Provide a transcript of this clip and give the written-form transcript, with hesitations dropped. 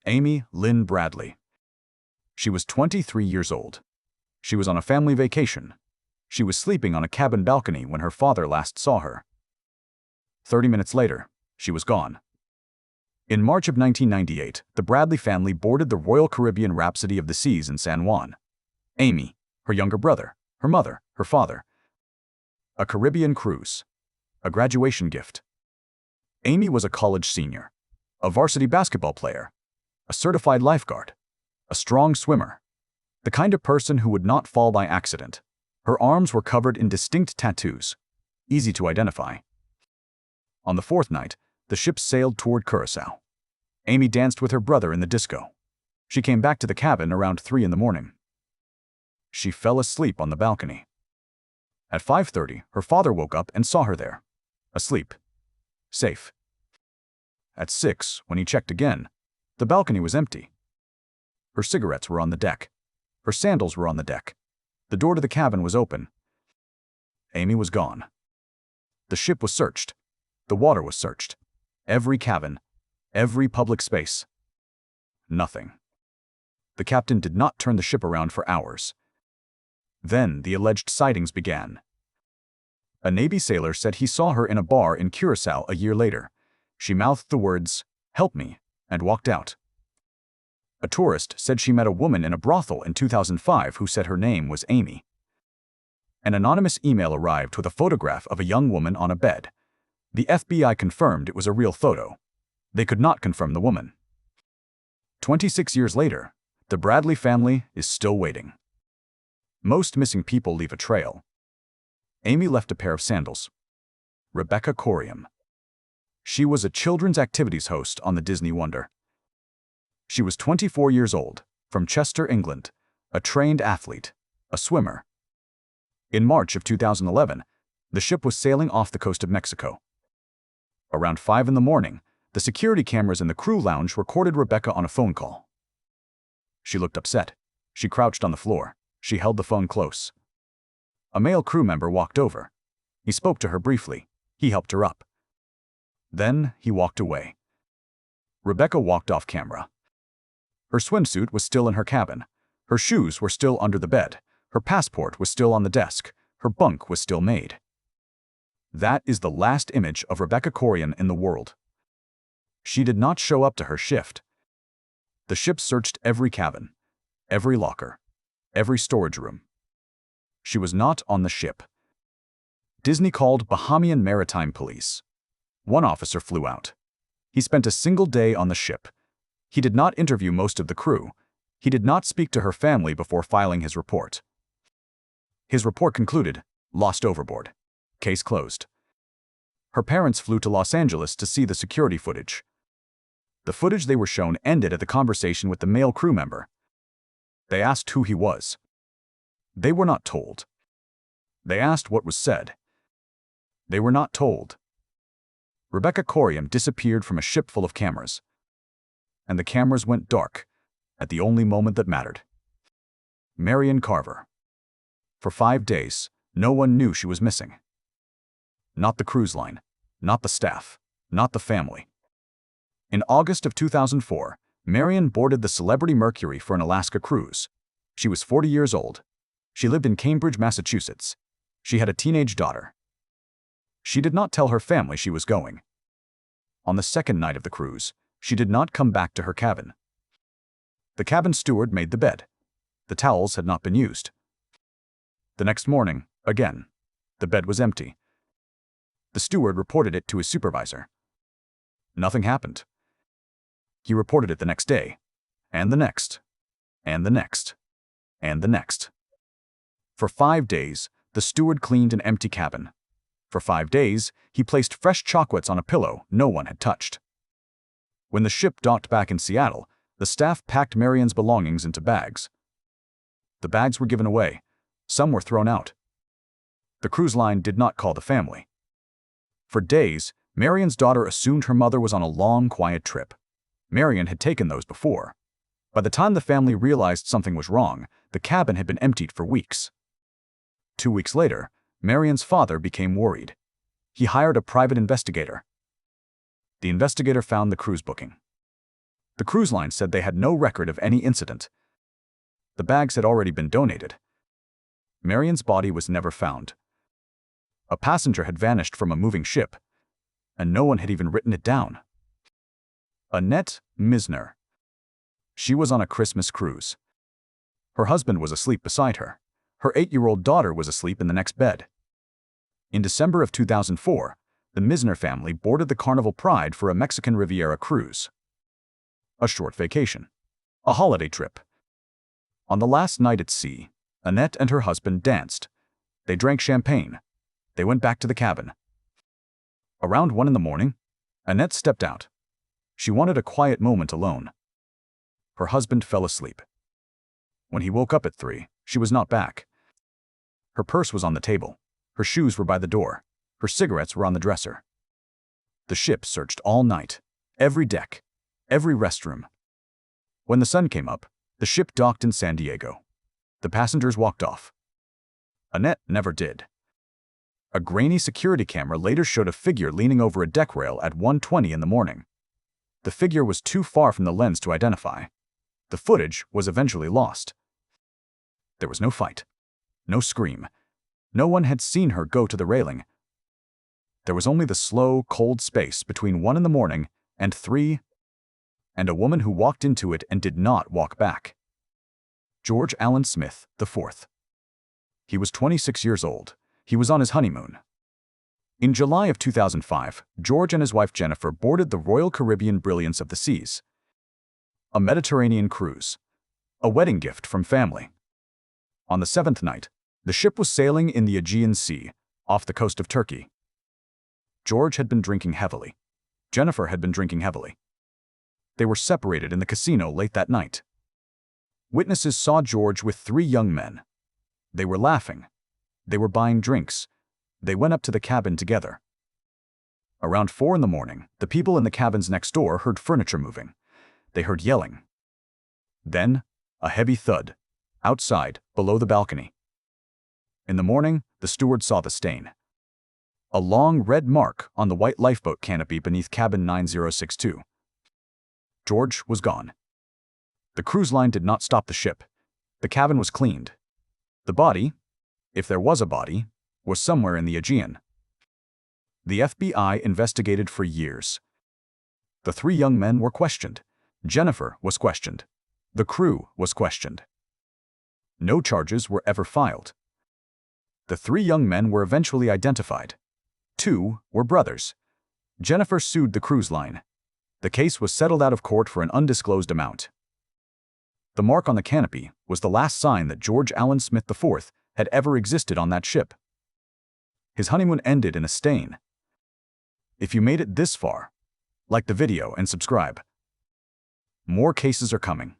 Amy Lynn Bradley. She was 23 years old. She was on a family vacation. She was sleeping on a cabin balcony when her father last saw her. 30 minutes later, she was gone. In March of 1998, the Bradley family boarded the Royal Caribbean Rhapsody of the Seas in San Juan. Amy, her younger brother, her mother, her father. A Caribbean cruise. A graduation gift. Amy was a college senior, a varsity basketball player, a certified lifeguard, a strong swimmer, the kind of person who would not fall by accident. Her arms were covered in distinct tattoos, easy to identify. On the fourth night, the ship sailed toward Curaçao. Amy danced with her brother in the disco. She came back to the cabin around 3 in the morning. She fell asleep on the balcony. At 5:30, her father woke up and saw her there, asleep, safe. At 6, when he checked again, the balcony was empty. Her cigarettes were on the deck. Her sandals were on the deck. The door to the cabin was open. Amy was gone. The ship was searched. The water was searched. Every cabin, every public space. Nothing. The captain did not turn the ship around for hours. Then the alleged sightings began. A Navy sailor said he saw her in a bar in Curaçao a year later. She mouthed the words, "Help me," and walked out. A tourist said she met a woman in a brothel in 2005 who said her name was Amy. An anonymous email arrived with a photograph of a young woman on a bed. The FBI confirmed it was a real photo. They could not confirm the woman. 26 years later, the Bradley family is still waiting. Most missing people leave a trail. Amy left a pair of sandals. Rebecca Coriam. She was a children's activities host on the Disney Wonder. She was 24 years old, from Chester, England, a trained athlete, a swimmer. In March of 2011, the ship was sailing off the coast of Mexico. Around 5 in the morning, the security cameras in the crew lounge recorded Rebecca on a phone call. She looked upset. She crouched on the floor. She held the phone close. A male crew member walked over. He spoke to her briefly. He helped her up. Then he walked away. Rebecca walked off camera. Her swimsuit was still in her cabin. Her shoes were still under the bed. Her passport was still on the desk. Her bunk was still made. That is the last image of Rebecca Coriam in the world. She did not show up to her shift. The ship searched every cabin, every locker, every storage room. She was not on the ship. Disney called Bahamian Maritime Police. One officer flew out. He spent a single day on the ship. He did not interview most of the crew. He did not speak to her family before filing his report. His report concluded, lost overboard. Case closed. Her parents flew to Los Angeles to see the security footage. The footage they were shown ended at the conversation with the male crew member. They asked who he was. They were not told. They asked what was said. They were not told. Rebecca Coriam disappeared from a ship full of cameras. And the cameras went dark at the only moment that mattered. Merrian Carver. For 5 days, no one knew she was missing. Not the cruise line, not the staff, not the family. In August of 2004, Merrian boarded the Celebrity Mercury for an Alaska cruise. She was 40 years old. She lived in Cambridge, Massachusetts. She had a teenage daughter. She did not tell her family she was going. On the second night of the cruise, she did not come back to her cabin. The cabin steward made the bed. The towels had not been used. The next morning, again, the bed was empty. The steward reported it to his supervisor. Nothing happened. He reported it the next day, and the next, and the next, and the next. For 5 days, the steward cleaned an empty cabin. For 5 days, he placed fresh chocolates on a pillow no one had touched. When the ship docked back in Seattle, the staff packed Merrian's belongings into bags. The bags were given away. Some were thrown out. The cruise line did not call the family. For days, Merrian's daughter assumed her mother was on a long, quiet trip. Merrian had taken those before. By the time the family realized something was wrong, the cabin had been emptied for weeks. 2 weeks later, Merrian's father became worried. He hired a private investigator. The investigator found the cruise booking. The cruise line said they had no record of any incident. The bags had already been donated. Merrian's body was never found. A passenger had vanished from a moving ship, and no one had even written it down. Annette, Mizener. She was on a Christmas cruise. Her husband was asleep beside her. Her 8-year-old daughter was asleep in the next bed. In December of 2004, the Mizener family boarded the Carnival Pride for a Mexican Riviera cruise. A short vacation. A holiday trip. On the last night at sea, Annette and her husband danced. They drank champagne. They went back to the cabin. Around 1 in the morning, Annette stepped out. She wanted a quiet moment alone. Her husband fell asleep. When he woke up at 3, she was not back. Her purse was on the table. Her shoes were by the door. Her cigarettes were on the dresser. The ship searched all night. Every deck. Every restroom. When the sun came up, the ship docked in San Diego. The passengers walked off. Annette never did. A grainy security camera later showed a figure leaning over a deck rail at 1:20 in the morning. The figure was too far from the lens to identify. The footage was eventually lost. There was no fight. No scream. No one had seen her go to the railing. There was only the slow, cold space between 1 in the morning and 3, and a woman who walked into it and did not walk back. George Allen Smith IV. He was 26 years old. He was on his honeymoon. In July of 2005, George and his wife Jennifer boarded the Royal Caribbean Brilliance of the Seas, a Mediterranean cruise, a wedding gift from family. On the 7th night, the ship was sailing in the Aegean Sea, off the coast of Turkey. George had been drinking heavily. Jennifer had been drinking heavily. They were separated in the casino late that night. Witnesses saw George with 3 young men. They were laughing. They were buying drinks. They went up to the cabin together. Around 4 in the morning, the people in the cabins next door heard furniture moving. They heard yelling. Then, a heavy thud. Outside, below the balcony. In the morning, the steward saw the stain. A long red mark on the white lifeboat canopy beneath cabin 9062. George was gone. The cruise line did not stop the ship. The cabin was cleaned. The body, if there was a body, was somewhere in the Aegean. The FBI investigated for years. The 3 young men were questioned. Jennifer was questioned. The crew was questioned. No charges were ever filed. The 3 young men were eventually identified. 2 were brothers. Jennifer sued the cruise line. The case was settled out of court for an undisclosed amount. The mark on the canopy was the last sign that George Allen Smith IV had ever existed on that ship. His honeymoon ended in a stain. If you made it this far, like the video and subscribe. More cases are coming.